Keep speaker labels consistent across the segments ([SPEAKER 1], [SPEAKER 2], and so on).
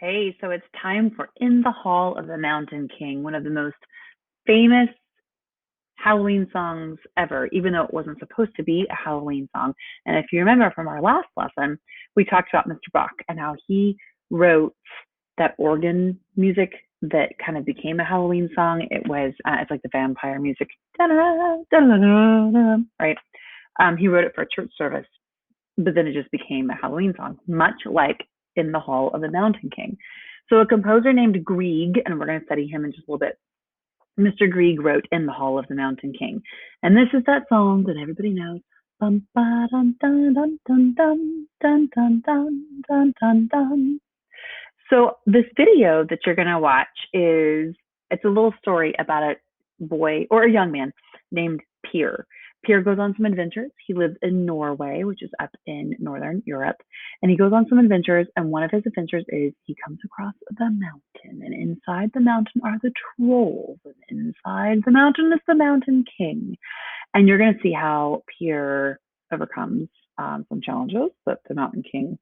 [SPEAKER 1] Okay, so it's time for In the Hall of the Mountain King, one of the most famous Halloween songs ever, even though it wasn't supposed to be a Halloween song. And if you remember from our last lesson, we talked about Mr. Bach and how he wrote that organ music that kind of became a Halloween song. It's like the vampire music, right? He wrote it for a church service, but then it just became a Halloween song, much like In the Hall of the Mountain King. So a composer named Grieg, and we're going to study him in just a little bit. Mr. Grieg wrote In the Hall of the Mountain King. And this is that song that everybody knows. Bum, ba, dun, dun, dun, dun, dun, dun, dun, dun, dun, dun, dun. So this video that you're going to watch it's a little story about a boy or a young man named Pierre. Pierre goes on some adventures. He lives in Norway, which is up in northern Europe, and he goes on some adventures. And one of his adventures is he comes across the mountain, and inside the mountain are the trolls, and inside the mountain is the Mountain King. And you're going to see how Pierre overcomes some challenges that the Mountain King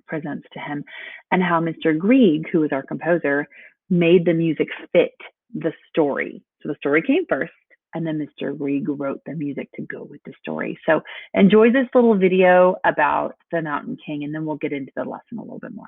[SPEAKER 1] presents to him, and how Mr. Grieg, who is our composer, made the music fit the story. So the story came first, and then Mr. Grieg wrote the music to go with the story. So enjoy this little video about the Mountain King, and then we'll get into the lesson a little bit more.